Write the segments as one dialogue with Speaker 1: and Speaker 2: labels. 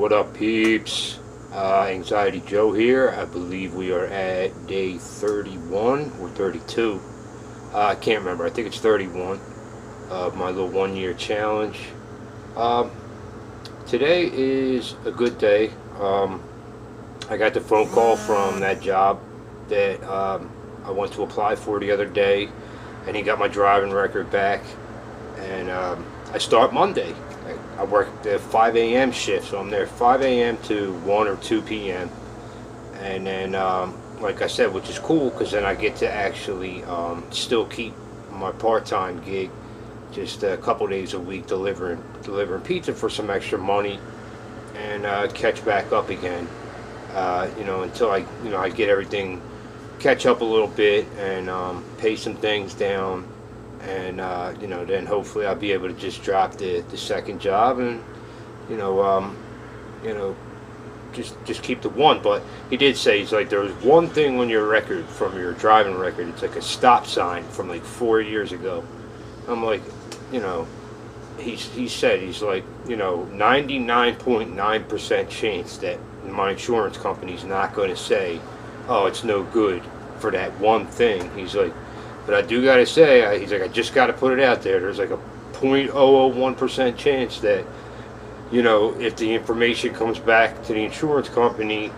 Speaker 1: What up, peeps? Anxiety Joe here. I believe we are at day 31 or 32. I can't remember. I think it's 31 of my little 1 year challenge. Um, Today is a good day. I got the phone call from that job that I went to apply for the other day, and he got my driving record back. And I start Monday. I work the 5 a.m. shift, so I'm there 5 a.m. to 1 or 2 p.m. And then, like I said, which is cool because then I get to actually still keep my part-time gig, just a couple days a week delivering pizza for some extra money, and catch back up again. Until I get everything, catch up a little bit, and pay some things down, and then hopefully I'll be able to just drop the second job, and you know um, you know just keep the one. But he did say, he's like, there's one thing on your record, from your driving record, it's like a stop sign from like 4 years ago. I'm like, he said, he's like, 99.9% chance that my insurance company's not going to say, oh, it's no good for that one thing. He's like, but I do got to say, he's like, I just got to put it out there. There's like a 0.001% chance that, if the information comes back to the insurance company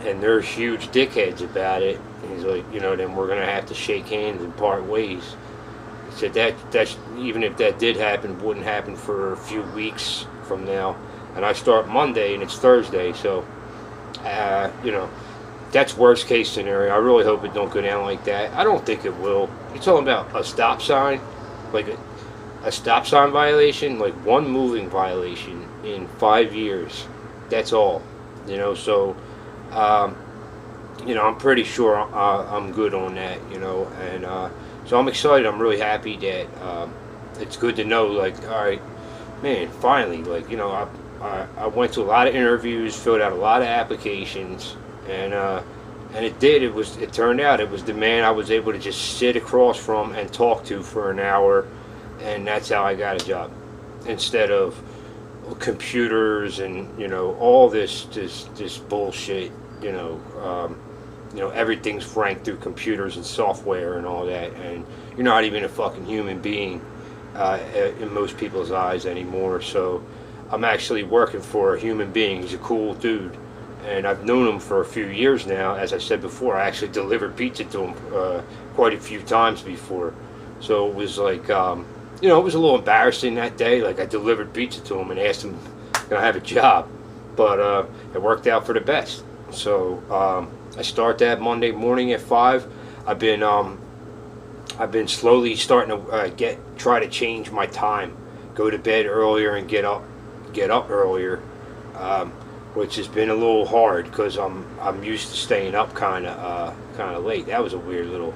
Speaker 1: and they're huge dickheads about it, he's like, then we're going to have to shake hands and part ways. He said that's even if that did happen, it wouldn't happen for a few weeks from now. And I start Monday and it's Thursday, so, that's worst case scenario. I really hope it don't go down like that. I don't think it will. You're talking about a stop sign, like a stop sign violation, like one moving violation in 5 years. That's all. So, I'm pretty sure I'm good on that, and so I'm excited. I'm really happy that it's good to know, like, all right, man, finally, like, I went to a lot of interviews, filled out a lot of applications, and it turned out it was the man I was able to just sit across from and talk to for an hour, and that's how I got a job, instead of computers and all this bullshit. Everything's ranked through computers and software and all that, and you're not even a fucking human being in most people's eyes anymore. So I'm actually working for a human being. He's a cool dude, and I've known him for a few years now. As I said before, I actually delivered pizza to him quite a few times before. So it was like, it was a little embarrassing that day. Like, I delivered pizza to him and asked him, can I have a job? But it worked out for the best. So I start that Monday morning at 5. I've been slowly starting to try to change my time, go to bed earlier and get up earlier, which has been a little hard because I'm used to staying up kind of late. That was a weird little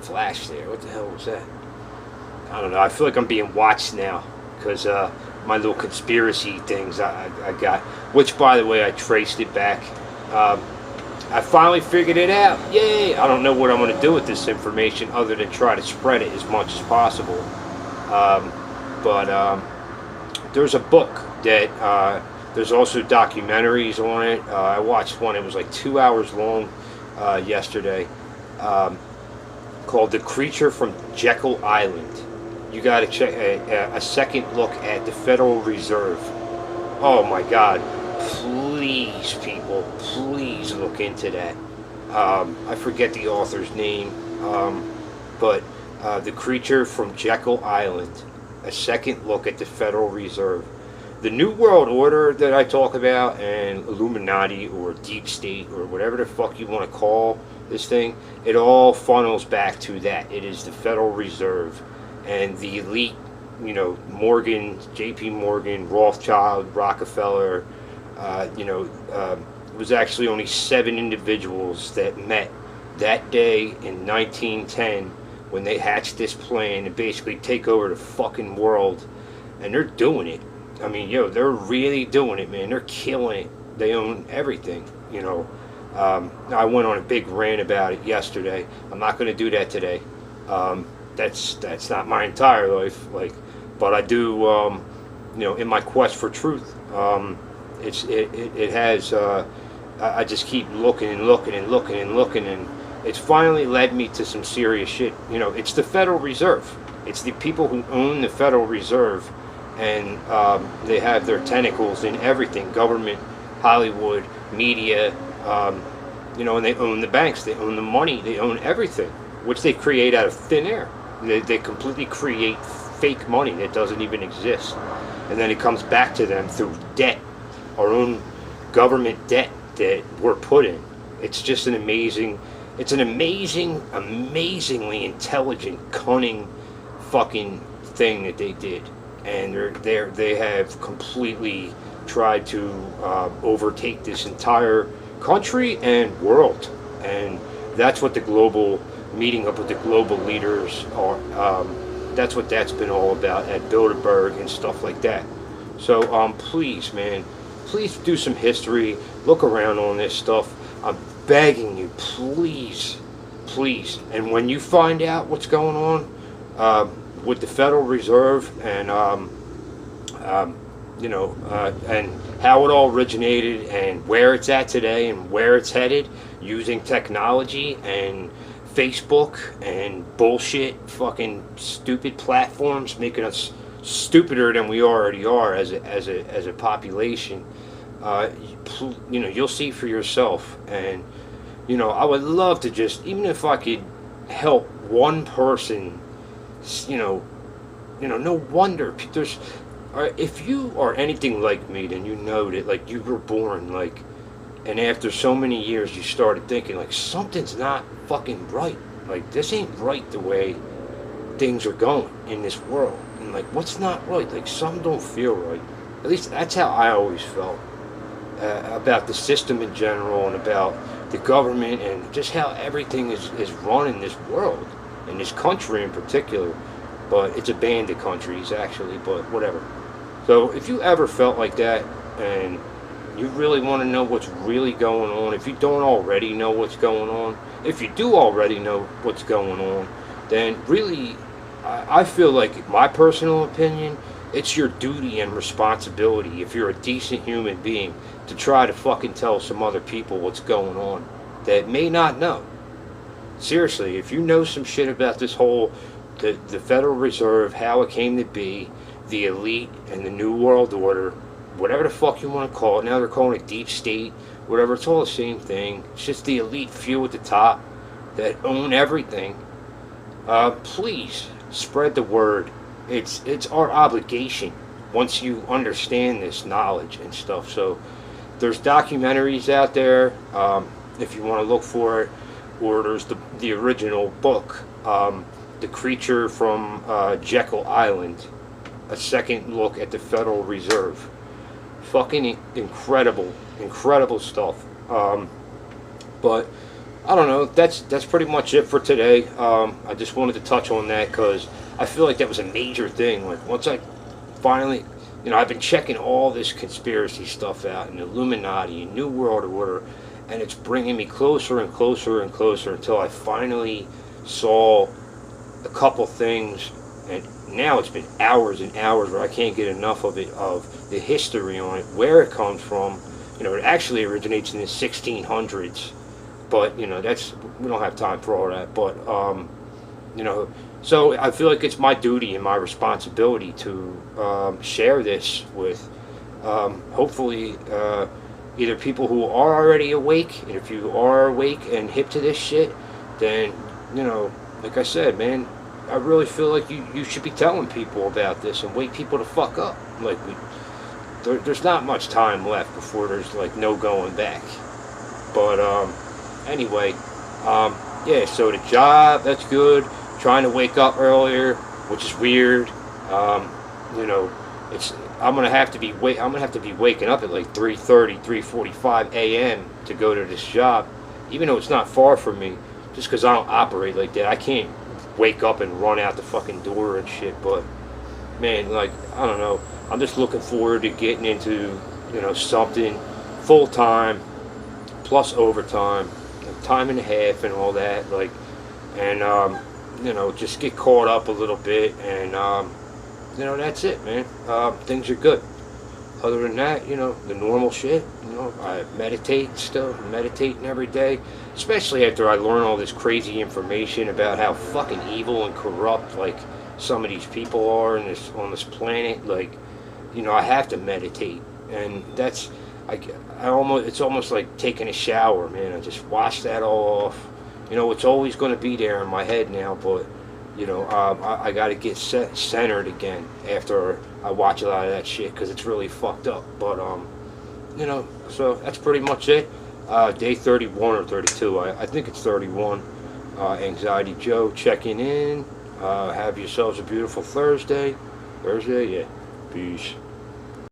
Speaker 1: flash there. What the hell was that? I don't know. I feel like I'm being watched now because my little conspiracy things I got, which, by the way, I traced it back. I finally figured it out. Yay! I don't know what I'm going to do with this information other than try to spread it as much as possible. But there's a book that there's also documentaries on it. I watched one. It was like 2 hours long yesterday, called "The Creature from Jekyll Island." You got to check a second look at the Federal Reserve. Oh my God! Please, people, please look into that. I forget the author's name, but "The Creature from Jekyll Island," a second look at the Federal Reserve. The New World Order that I talk about, and Illuminati or Deep State or whatever the fuck you want to call this thing, it all funnels back to that. It is the Federal Reserve and the elite, Morgan, J.P. Morgan, Rothschild, Rockefeller. It was actually only 7 individuals that met that day in 1910 when they hatched this plan to basically take over the fucking world, and they're doing it. I mean, they're really doing it, man. They're killing it. They own everything, I went on a big rant about it yesterday. I'm not going to do that today. That's not my entire life, but I do, in my quest for truth, It has. I just keep looking and looking and looking and looking, and it's finally led me to some serious shit. You know, it's the Federal Reserve. It's the people who own the Federal Reserve, and they have their tentacles in everything: government, Hollywood, media. You know, and they own the banks, they own the money, they own everything, which they create out of thin air. They completely create fake money that doesn't even exist, and then it comes back to them through debt, our own government debt that we're put in. It's just an amazing, it's an amazingly intelligent, cunning, fucking thing that they did, and they have completely tried to overtake this entire country and world, and that's what the global meeting up with the global leaders are. That's what that's been all about at Bilderberg and stuff like that. So please, man, please do some history. Look around on this stuff. I'm begging you, please, please. And when you find out what's going on with the Federal Reserve and you know, and how it all originated and where it's at today and where it's headed, using technology and Facebook and bullshit, fucking stupid platforms, making us stupider than we already are as a population. You know, you'll see for yourself. And you know, I would love to just, even if I could help one person, you know, no wonder there's. If you are anything like me, then you know that, like, you were born, like, and after so many years you started thinking, like, something's not fucking right. Like, this ain't right the way things are going in this world. And, like, what's not right? Like, some don't feel right. At least that's how I always felt about the system in general and about the government and just how everything is run in this world, in this country in particular. But it's a band of countries, actually, but whatever. So if you ever felt like that and you really want to know what's really going on, if you don't already know what's going on, if you do already know what's going on, then really, I feel like, my personal opinion, it's your duty and responsibility, if you're a decent human being, to try to fucking tell some other people what's going on that may not know. Seriously, if you know some shit about this whole, the Federal Reserve, how it came to be, the elite and the New World Order, whatever the fuck you want to call it. Now they're calling it deep state, whatever. It's all the same thing. It's just the elite few at the top that own everything. Please spread the word. It's our obligation once you understand this knowledge and stuff. So there's documentaries out there if you want to look for it, or there's the original book, The Creature from Jekyll Island. A second look at the Federal Reserve. Fucking incredible stuff. But I don't know. That's pretty much it for today. I just wanted to touch on that because I feel like that was a major thing. Like, once I finally, you know, I've been checking all this conspiracy stuff out, and Illuminati and New World Order, and it's bringing me closer and closer and closer until I finally saw a couple things. And now it's been hours and hours where I can't get enough of it, of the history on it, where it comes from. You know, it actually originates in the 1600s, but, you know, we don't have time for all that. But, you know, so I feel like it's my duty and my responsibility to share this with, hopefully, either people who are already awake, and if you are awake and hip to this shit, then, you know, like I said, man, I really feel like you should be telling people about this and wake people to fuck up. Like, there's not much time left before there's, like, no going back. But anyway, yeah. So the job, that's good. Trying to wake up earlier, which is weird. You know, I'm gonna have to be waking up at like 3:30, 3:45 a.m. to go to this job, even though it's not far from me. Just because I don't operate like that, I can't wake up and run out the fucking door and shit. But man, like, I don't know, I'm just looking forward to getting into, you know, something full time plus overtime, time and a half and all that, like, and you know, just get caught up a little bit, and you know, that's it, man. Things are good. Other than that, you know, the normal shit. You know, I meditate still, meditating every day, especially after I learn all this crazy information about how fucking evil and corrupt like some of these people are in this on this planet. Like, you know, I have to meditate, and that's I almost it's almost like taking a shower, man. I just wash that all off. You know, it's always going to be there in my head now, but you know, I got to get centered again after I watch a lot of that shit because it's really fucked up. But you know, so that's pretty much it. Day 31 or 32, I think it's 31. Anxiety Joe checking in. Have yourselves a beautiful Thursday. Thursday, yeah. Peace.